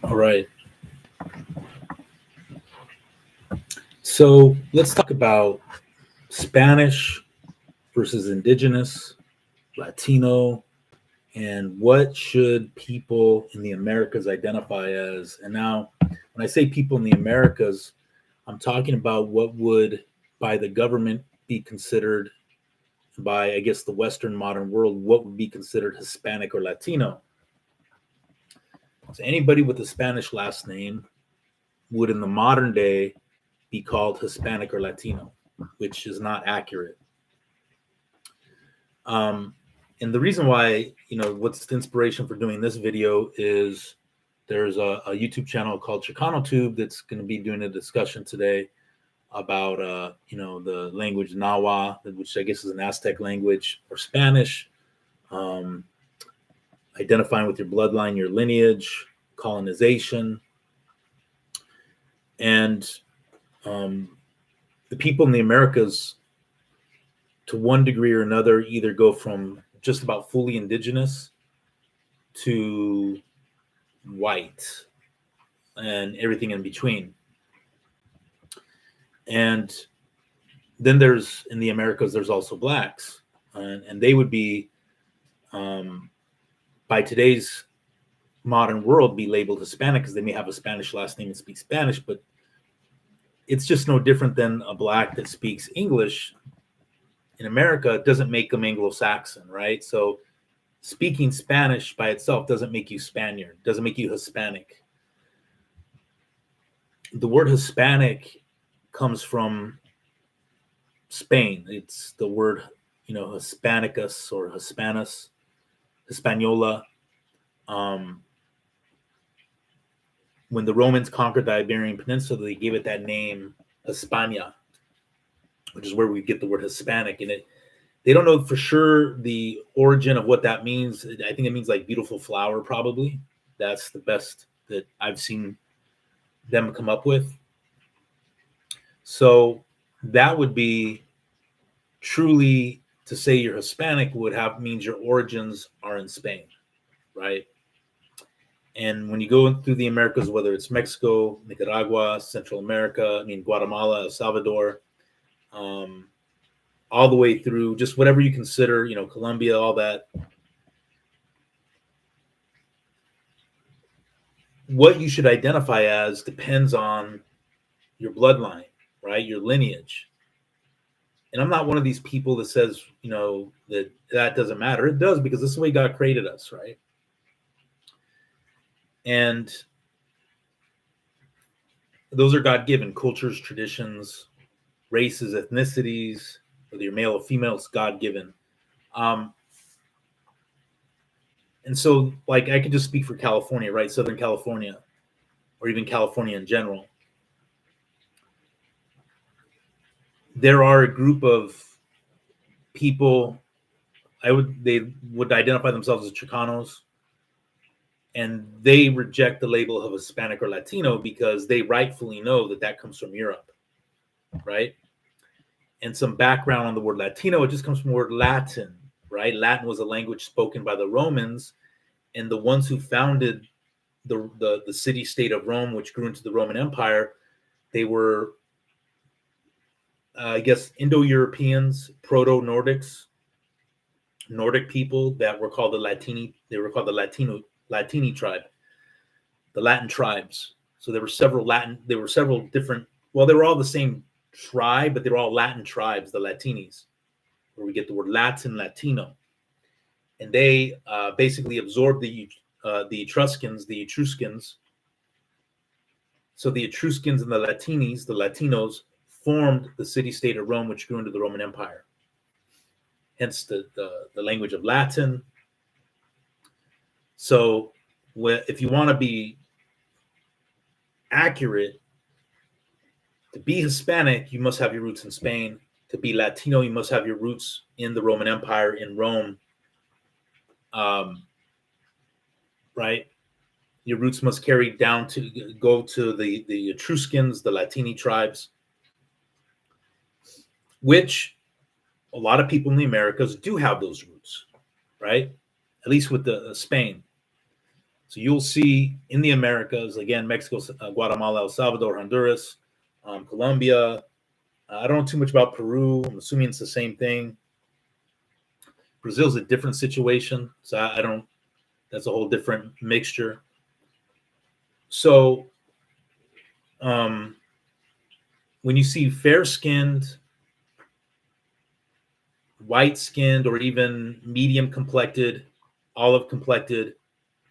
All right. So let's talk about Spanish versus Indigenous, Latino, and what should people in the Americas identify as. And now, when I say people in the Americas, I'm talking about what would, by the government, be considered, by, I guess, the Western modern world, what would be considered Hispanic or Latino. So anybody with a Spanish last name would, in the modern day, be called Hispanic or Latino, which is not accurate. Um, and the reason why, what's the inspiration for doing this video is there's a YouTube channel called Chicano Tube that's going to be doing a discussion today about, the language Nahua, which I guess is an Aztec language, or Spanish, um, identifying with your bloodline, your lineage, colonization, and the people in the Americas, to one degree or another, either go from just about fully indigenous to white and everything in between. And then there's, in the Americas, there's also blacks, and they would be, by today's modern world, be labeled Hispanic because they may have a Spanish last name and speak Spanish, but it's just no different than a black that speaks English in America doesn't make them Anglo-Saxon, right? So speaking Spanish by itself doesn't make you Spaniard, doesn't make you Hispanic. The word Hispanic comes from Spain. It's the word, Hispanicus or Hispanus, Hispaniola. When the Romans conquered the Iberian Peninsula, they gave it that name, Hispania, which is where we get the word Hispanic. And they don't know for sure the origin of what that means. I think it means like beautiful flower, probably. That's the best that I've seen them come up with. So that would be truly, to say you're Hispanic means your origins are in Spain, right? And when you go through the Americas, whether it's Mexico, Nicaragua, Central America, Guatemala, El Salvador, all the way through just whatever you consider, Colombia, all that. What you should identify as depends on your bloodline, right? Your lineage. And I'm not one of these people that says, that doesn't matter. It does, because this is the way God created us, right? And those are God-given cultures, traditions, races, ethnicities, whether you're male or female, it's God-given. And so, like, I could just speak for California, right? Southern California, or even California in general. There are a group of people, they would identify themselves as Chicanos, and they reject the label of Hispanic or Latino because they rightfully know that comes from Europe, right? And some background on the word Latino, it just comes from the word Latin, right? Latin was a language spoken by the Romans, and the ones who founded the city-state of Rome, which grew into the Roman Empire, they were, I guess, Indo-Europeans, Proto-Nordics, Nordic people that were called the Latini. They were called the Latini tribe, the Latin tribes. So there were several different, well, they were all the same tribe, but they were all Latin tribes, the Latinis, where we get the word Latin, Latino. And they basically absorbed the Etruscans. So the Etruscans and the Latinos, formed the city-state of Rome, which grew into the Roman Empire. Hence the language of Latin. So if you want to be accurate, to be Hispanic, you must have your roots in Spain. To be Latino, you must have your roots in the Roman Empire, in Rome. Right? Your roots must carry down to go to the Etruscans, the Latini tribes, which a lot of people in the Americas do have those roots, right? At least with the Spain. So you'll see in the Americas, again, Mexico, Guatemala, El Salvador, Honduras, Colombia. I don't know too much about Peru. I'm assuming it's the same thing. Brazil's a different situation. So I don't, that's a whole different mixture. So when you see fair-skinned, white-skinned, or even medium-complected, olive-complected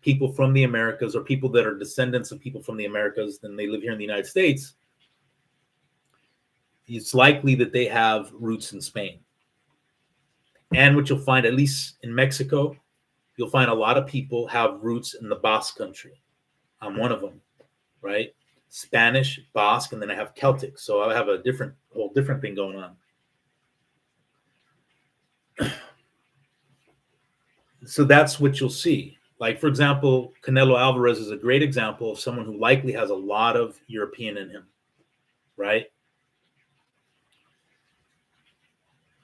people from the Americas, or people that are descendants of people from the Americas, and they live here in the United States, it's likely that they have roots in Spain. And what you'll find, at least in Mexico, you'll find a lot of people have roots in the Basque country. I'm one of them, right? Spanish, Basque, and then I have Celtic. So I have a whole different thing going on. So that's what you'll see. Like, for example, Canelo Alvarez is a great example of someone who likely has a lot of European in him, right?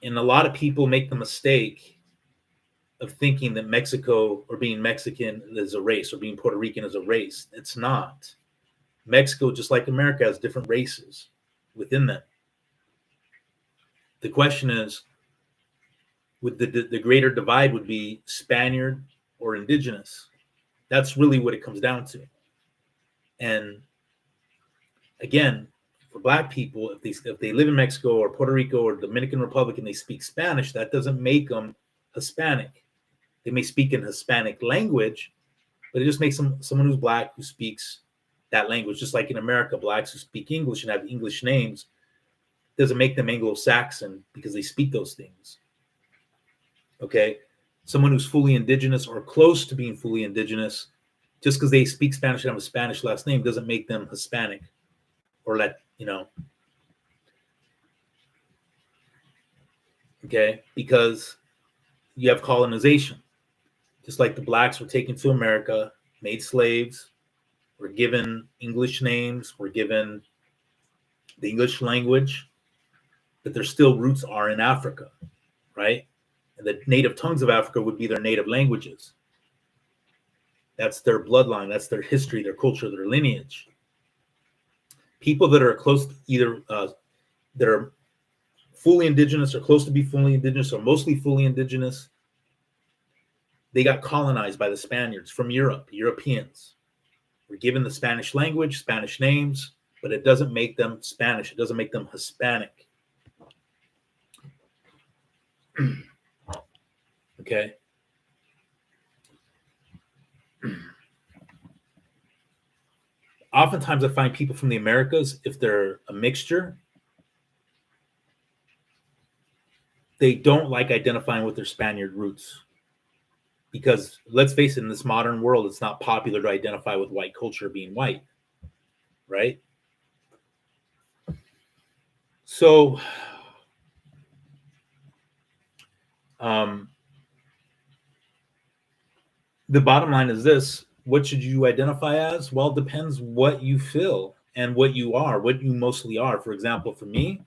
And a lot of people make the mistake of thinking that Mexico or being Mexican is a race, or being Puerto Rican is a race. It's not. Mexico, just like America, has different races within them. The question is, would the greater divide would be Spaniard or Indigenous? That's really what it comes down to. And again, for Black people, if they live in Mexico or Puerto Rico or Dominican Republic and they speak Spanish, that doesn't make them Hispanic. They may speak in Hispanic language, but it just makes them someone who's Black who speaks that language. Just like in America, Blacks who speak English and have English names doesn't make them Anglo-Saxon because they speak those things. Okay, someone who's fully Indigenous or close to being fully Indigenous, just because they speak Spanish and have a Spanish last name, doesn't make them Hispanic or okay, because you have colonization. Just like the Blacks were taken to America, made slaves, were given English names, were given the English language, but their still roots are in Africa, right? And the native tongues of Africa would be their native languages. That's their bloodline. That's their history, their culture, their lineage. People that are close, either that are fully Indigenous or close to be fully Indigenous or mostly fully Indigenous, they got colonized by the Spaniards from Europe. Europeans were given the Spanish language, Spanish names, but it doesn't make them Spanish. It doesn't make them Hispanic. Okay. Oftentimes I find people from the Americas, if they're a mixture, they don't like identifying with their Spaniard roots. Because let's face it, in this modern world, it's not popular to identify with white culture being white, right? So the bottom line is this: what should you identify as? Well, it depends what you feel and what you are, what you mostly are. For example, for me,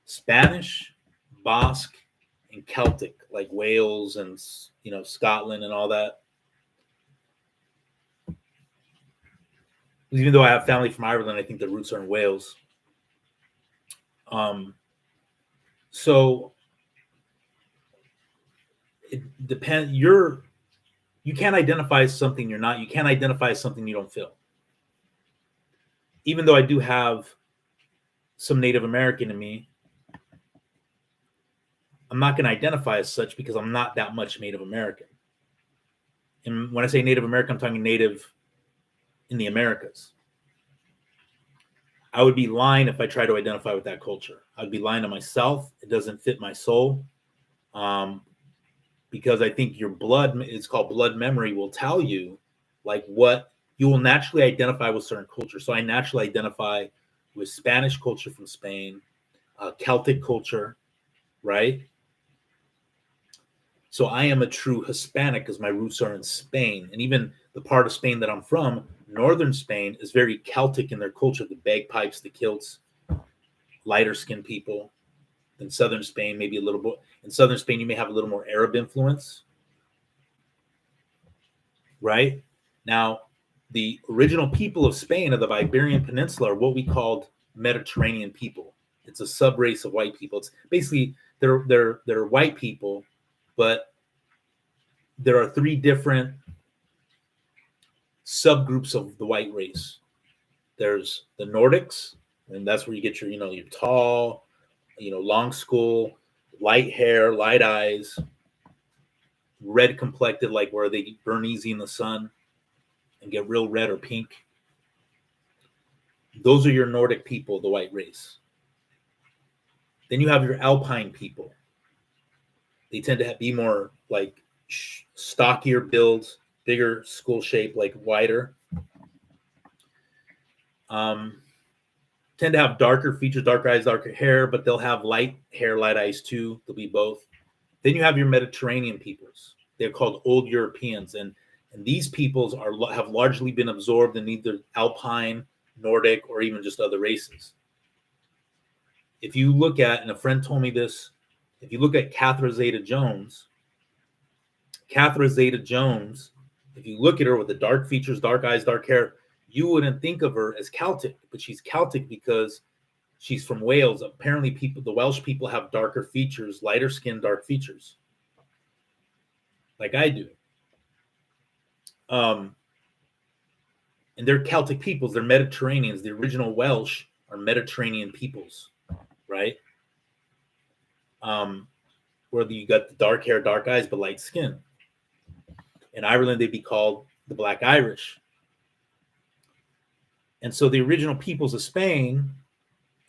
Spanish, Basque, and Celtic, like Wales and Scotland and all that. Even though I have family from Ireland, I think the roots are in Wales. So it depends. You can't identify as something you're not. You can't identify as something you don't feel. Even though I do have some Native American in me, I'm not going to identify as such because I'm not that much Native American. And when I say Native American, I'm talking Native in the Americas. I would be lying if I try to identify with that culture. I'd be lying to myself. It doesn't fit my soul. Because I think your blood, it's called blood memory, will tell you like what you will naturally identify with certain cultures. So I naturally identify with Spanish culture from Spain, Celtic culture, right? So I am a true Hispanic because my roots are in Spain. And even the part of Spain that I'm from, northern Spain, is very Celtic in their culture, the bagpipes, the kilts, lighter skinned people. In southern Spain, maybe a little bit. In southern Spain, you may have a little more Arab influence. right? Now, the original people of Spain of the Iberian Peninsula are what we called Mediterranean people. It's a subrace of white people. It's basically they're white people, but there are three different subgroups of the white race. There's the Nordics, and that's where you get your tall, long skull, light hair, light eyes, red complected, like where they burn easy in the sun and get real red or pink. Those are your Nordic people, the white race. Then you have your Alpine people. They tend to be more like stockier builds, bigger skull shape, like wider. Tend to have darker features, darker eyes, darker hair, but they'll have light hair, light eyes too. They'll be both. Then you have your Mediterranean peoples. They're called Old Europeans, and these peoples have largely been absorbed in either Alpine, Nordic, or even just other races. If you look at, and a friend told me this, if you look at Catherine Zeta-Jones, if you look at her with the dark features, dark eyes, dark hair, you wouldn't think of her as Celtic, but she's Celtic because she's from Wales. Apparently, the Welsh people have darker features, lighter skin, dark features, like I do. And they're Celtic peoples. They're Mediterraneans. The original Welsh are Mediterranean peoples, right? Where you got the dark hair, dark eyes, but light skin. In Ireland, they'd be called the Black Irish. And so the original peoples of Spain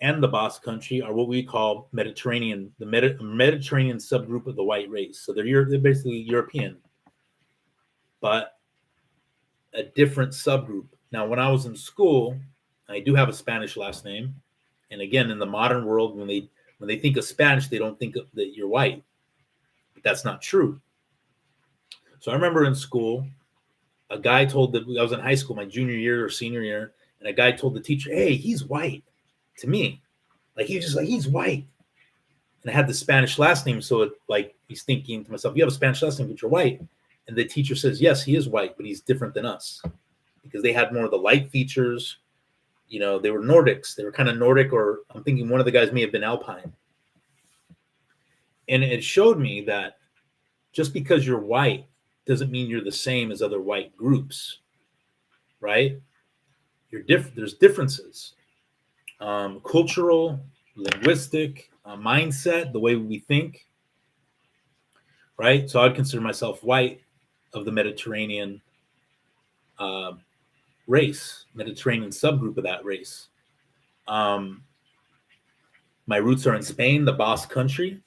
and the Basque Country are what we call Mediterranean, the Mediterranean subgroup of the white race. So they're basically European, but a different subgroup. Now, when I was in school, I do have a Spanish last name. And again, in the modern world, when they think of Spanish, they don't think that you're white. But that's not true. So I remember in school, a guy told that I was in high school, my junior year or senior year, and a guy told the teacher, "Hey, he's white," to me. Like, he was just like, "He's white." And I had the Spanish last name, so he's thinking to myself, "You have a Spanish last name, but you're white." And the teacher says, "Yes, he is white, but he's different than us." Because they had more of the light features. They were Nordics. They were kind of Nordic, or I'm thinking one of the guys may have been Alpine. And it showed me that just because you're white doesn't mean you're the same as other white groups, right? There's differences, cultural, linguistic, mindset, the way we think, right? So I'd consider myself white of the Mediterranean race, Mediterranean subgroup of that race. My roots are in Spain, the Basque Country,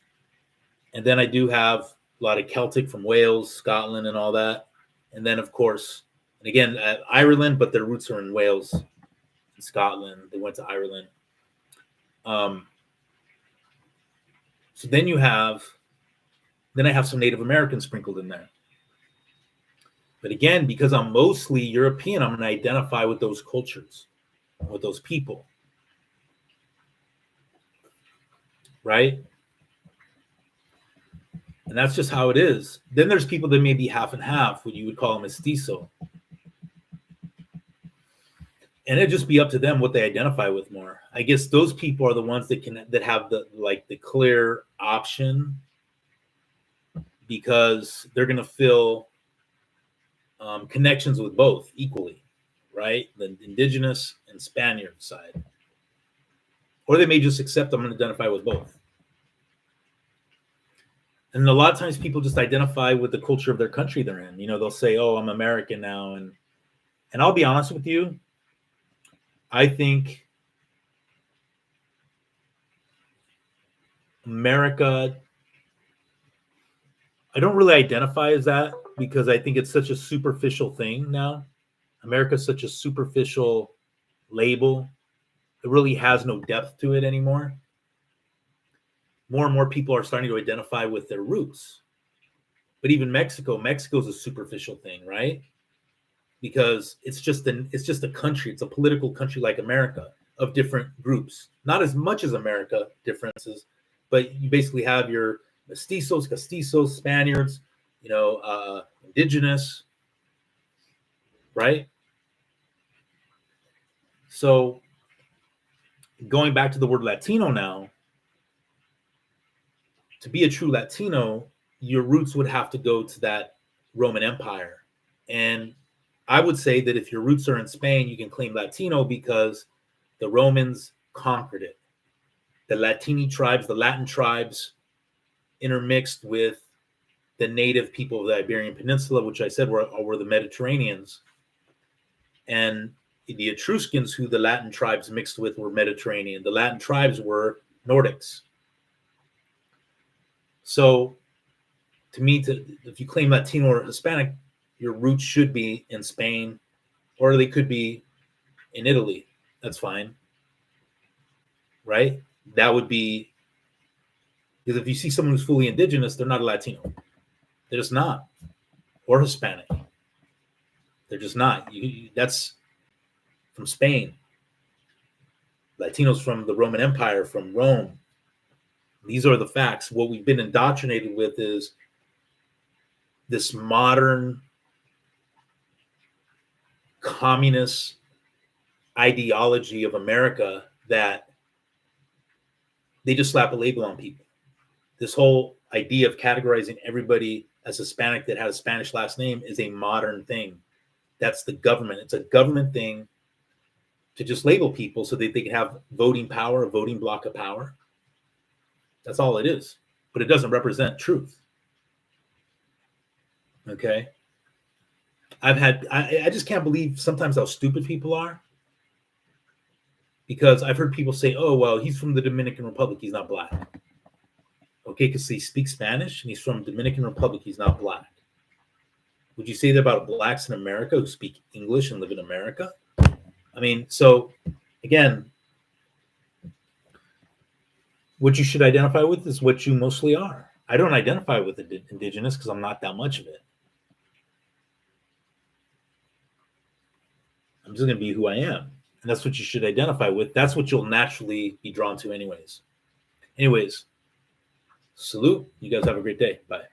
and then I do have a lot of Celtic from Wales, Scotland, and all that. And then, of course, and again, Ireland, but their roots are in Wales and Scotland. They went to Ireland. So then I have some Native Americans sprinkled in there. But again, because I'm mostly European, I'm going to identify with those cultures, with those people. Right? And that's just how it is. Then there's people that may be half and half, what you would call a mestizo. And it'd just be up to them what they identify with more. I guess those people are the ones that have the clear option, because they're going to feel connections with both equally, right? The Indigenous and Spaniard side. Or they may just accept I'm going to identify with both. And a lot of times people just identify with the culture of their country they're in. They'll say, "Oh, I'm American now." And I'll be honest with you, I think America, I don't really identify as that, because I think it's such a superficial thing now. America's such a superficial label. It really has no depth to it anymore. More and more people are starting to identify with their roots. But even Mexico's a superficial thing, right? Because it's just a country. It's a political country like America of different groups. Not as much as America differences, but you basically have your mestizos, castizos, Spaniards, Indigenous, right? So going back to the word Latino now, to be a true Latino, your roots would have to go to that Roman Empire. And I would say that if your roots are in Spain, you can claim Latino because the Romans conquered it. The Latini tribes, the Latin tribes, intermixed with the native people of the Iberian Peninsula, which I said were the Mediterraneans. And the Etruscans, who the Latin tribes mixed with, were Mediterranean. The Latin tribes were Nordics. So to me, if you claim Latino or Hispanic, your roots should be in Spain, or they could be in Italy. That's fine, right? That would be, because if you see someone who's fully indigenous, they're not a Latino. They're just not, or Hispanic. They're just not. That's from Spain. Latinos from the Roman Empire, from Rome. These are the facts. What we've been indoctrinated with is this modern communist ideology of America that they just slap a label on people. This whole idea of categorizing everybody as Hispanic that has a Spanish last name is a modern thing. That's the government. It's a government thing to just label people so that they can have voting power, a voting block of power. That's all it is. But it doesn't represent truth. Okay? I just can't believe sometimes how stupid people are. Because I've heard people say, oh, well, he's from the Dominican Republic, he's not black. Okay, because he speaks Spanish and he's from Dominican Republic, he's not black. Would you say that about blacks in America who speak English and live in America? I mean, so again, what you should identify with is what you mostly are. I don't identify with Indigenous because I'm not that much of it. I'm just going to be who I am. And that's what you should identify with. That's what you'll naturally be drawn to anyways. Anyways, salute. You guys have a great day. Bye.